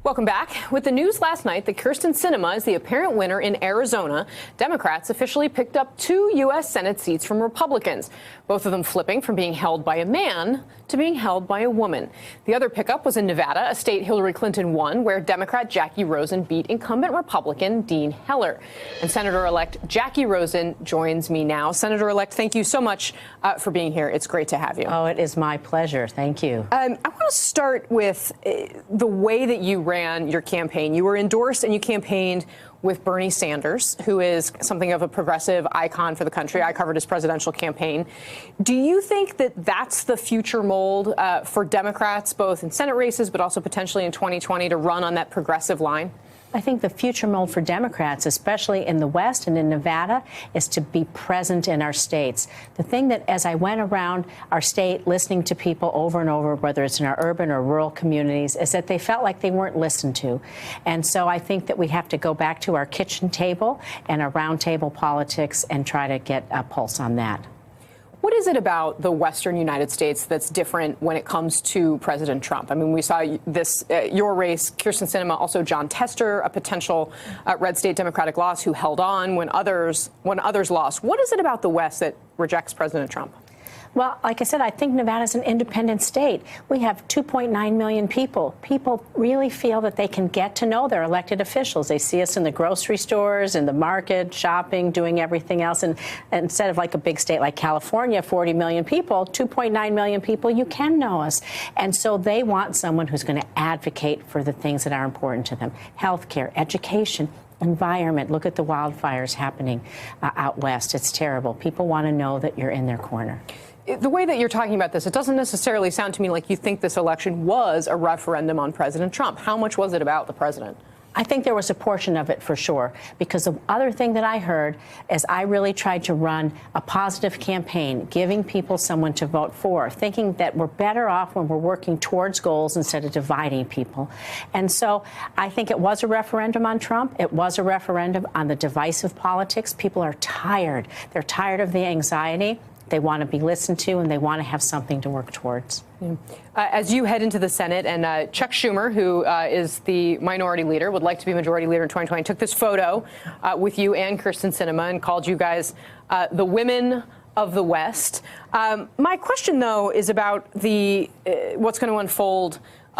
Welcome back. With the news last night that Kyrsten Sinema is the apparent winner in Arizona, Democrats officially picked up 2 U.S. Senate seats from Republicans, both of them flipping from being held by a man to being held by a woman. The other pickup was in Nevada, a state Hillary Clinton won, where Democrat Jackie Rosen beat incumbent Republican Dean Heller. And Senator-elect Jackie Rosen joins me now. Senator-elect, thank you so much for being here. It's great to have you. Oh, it is my pleasure. Thank you. I want to start with the way that you ran your campaign. You were endorsed and you campaigned with Bernie Sanders, who is something of a progressive icon for the country. I covered his presidential campaign. Do you think that that's the future mold for Democrats, both in Senate races, but also potentially in 2020, to run on that progressive line? I think the future mold for Democrats, especially in the West and in Nevada, is to be present in our states. The thing that, as I went around our state listening to people over and over, whether it's in our urban or rural communities, is that they felt like they weren't listened to. And so I think that we have to go back to our kitchen table and our round table politics and try to get a pulse on that. What is it about the Western United States that's different when it comes to President Trump? I mean, we saw this, your race, Kyrsten Sinema, also Jon Tester, a potential red state Democratic loss who held on when others lost. What is it about the West that rejects President Trump? Well, like I said, I think Nevada's an independent state. We have 2.9 million people. People really feel that they can get to know their elected officials. They see us in the grocery stores, in the market, shopping, doing everything else. And instead of like a big state like California, 40 million people, 2.9 million people, you can know us. And so they want someone who's going to advocate for the things that are important to them. Healthcare, education, environment. Look at the wildfires happening out west. It's terrible. People want to know that you're in their corner. The way that you're talking about this, it doesn't necessarily sound to me like you think this election was a referendum on President Trump. How much was it about the president? I think there was a portion of it for sure, because the other thing that I heard is I really tried to run a positive campaign, giving people someone to vote for, thinking that we're better off when we're working towards goals instead of dividing people. And so I think it was a referendum on Trump. It was a referendum on the divisive politics. People are tired. They're tired of the anxiety. They want to be listened to, and they want to have something to work towards. Yeah. As you head into the Senate, and Chuck Schumer, who is the minority leader, would like to be majority leader in 2020, took this photo with you and Kyrsten Sinema and called you guys the women of the West. My question, though, is about the what's going to unfold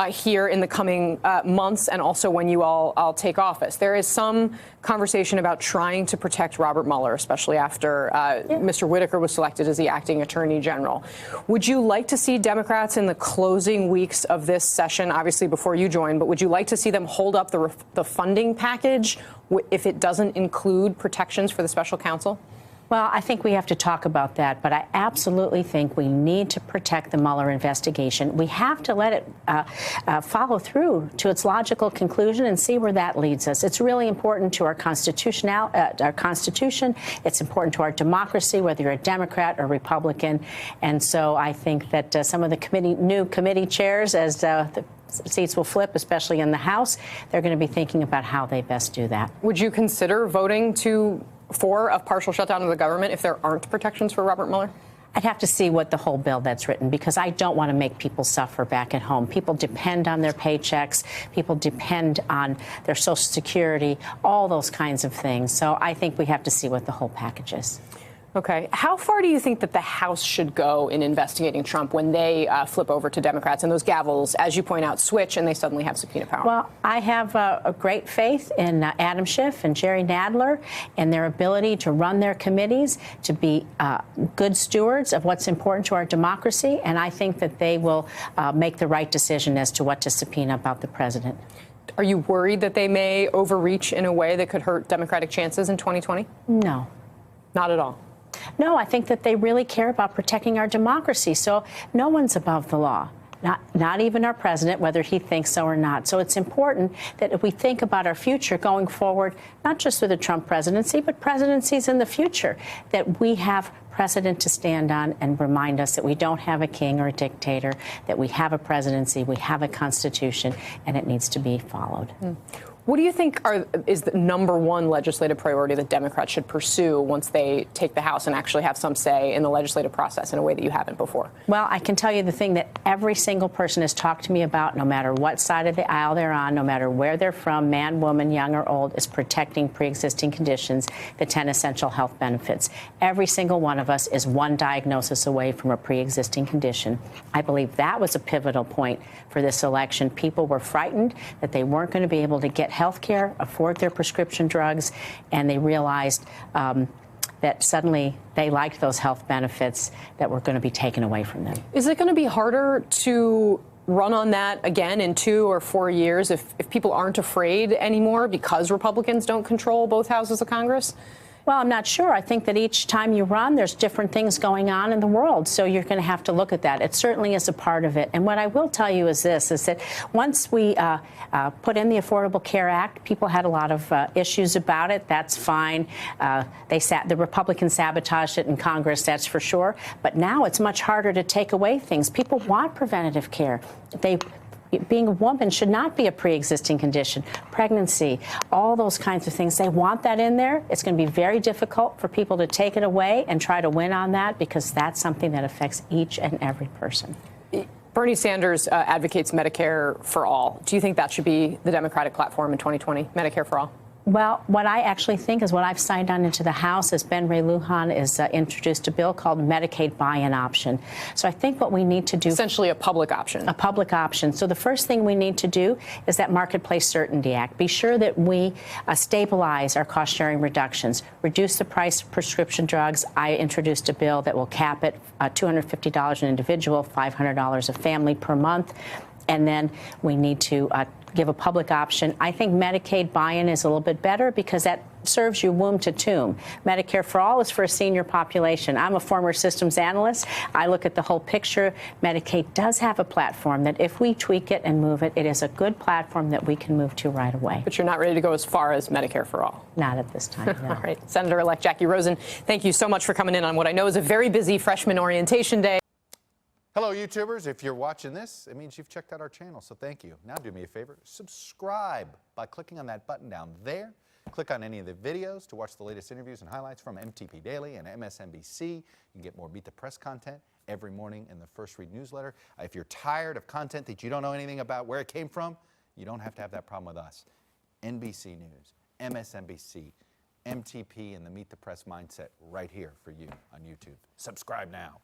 here in the coming months, and also when you all take office. There is some conversation about trying to protect Robert Mueller, especially after Mr. Whitaker was selected as the acting attorney general. Would you like to see Democrats in the closing weeks of this session, obviously before you join, but would you like to see them hold up the funding package if it doesn't include protections for the special counsel? Well, I think we have to talk about that, but I absolutely think we need to protect the Mueller investigation. We have to let it follow through to its logical conclusion and see where that leads us. It's really important to our Constitution. It's important to our democracy, whether you're a Democrat or Republican. And so I think that some of the new committee chairs, as the seats will flip, especially in the House, they're going to be thinking about how they best do that. Would you consider voting for a partial shutdown of the government if there aren't protections for Robert Mueller? I'd have to see what the whole bill that's written, because I don't want to make people suffer back at home. People depend on their paychecks. People depend on their Social Security, all those kinds of things. So I think we have to see what the whole package is. Okay. How far do you think that the House should go in investigating Trump when they flip over to Democrats and those gavels, as you point out, switch and they suddenly have subpoena power? Well, I have a great faith in Adam Schiff and Jerry Nadler and their ability to run their committees, to be good stewards of what's important to our democracy. And I think that they will make the right decision as to what to subpoena about the president. Are you worried that they may overreach in a way that could hurt Democratic chances in 2020? No. Not at all? No, I think that they really care about protecting our democracy. So no one's above the law, not even our president, whether he thinks so or not. So it's important that if we think about our future going forward, not just with the Trump presidency, but presidencies in the future, that we have precedent to stand on and remind us that we don't have a king or a dictator, that we have a presidency, we have a constitution, and it needs to be followed. What do you think is the number one legislative priority that Democrats should pursue once they take the House and actually have some say in the legislative process in a way that you haven't before? Well, I can tell you the thing that every single person has talked to me about, no matter what side of the aisle they're on, no matter where they're from, man, woman, young or old, is protecting pre-existing conditions, the 10 essential health benefits. Every single one of us is one diagnosis away from a pre-existing condition. I believe that was a pivotal point for this election. People were frightened that they weren't going to be able to get health care, afford their prescription drugs, and they realized that suddenly they liked those health benefits that were going to be taken away from them. Is it going to be harder to run on that again in 2 or 4 years if people aren't afraid anymore because Republicans don't control both houses of Congress? Well, I'm not sure. I think that each time you run, there's different things going on in the world. So you're going to have to look at that. It certainly is a part of it. And what I will tell you is this, is that once we put in the Affordable Care Act, people had a lot of issues about it. That's fine. The Republicans sabotaged it in Congress, that's for sure. But now it's much harder to take away things. People want preventative care. Being a woman should not be a pre-existing condition. Pregnancy, all those kinds of things. They want that in there. It's going to be very difficult for people to take it away and try to win on that because that's something that affects each and every person. Bernie Sanders advocates Medicare for all. Do you think that should be the Democratic platform in 2020, Medicare for all? Well, what I actually think is what I've signed on into the House is Ben Ray Lujan is introduced a bill called Medicaid buy-in option. So I think what we need to do... Essentially a public option. A public option. So the first thing we need to do is that Marketplace Certainty Act. Be sure that we stabilize our cost-sharing reductions, reduce the price of prescription drugs. I introduced a bill that will cap it $250 an individual, $500 a family per month. And then we need to give a public option. I think Medicaid buy-in is a little bit better because that serves you womb to tomb. Medicare for all is for a senior population. I'm a former systems analyst. I look at the whole picture. Medicaid does have a platform that if we tweak it and move it, it is a good platform that we can move to right away. But you're not ready to go as far as Medicare for all? Not at this time, no. All right. Senator-elect Jackie Rosen, thank you so much for coming in on what I know is a very busy freshman orientation day. Hello, YouTubers. If you're watching this, it means you've checked out our channel, so thank you. Now do me a favor, subscribe by clicking on that button down there. Click on any of the videos to watch the latest interviews and highlights from MTP Daily and MSNBC. You can get more Beat the Press content every morning in the First Read newsletter. If you're tired of content that you don't know anything about where it came from, you don't have to have that problem with us. NBC News, MSNBC, MTP, and the Meet the Press mindset right here for you on YouTube. Subscribe now.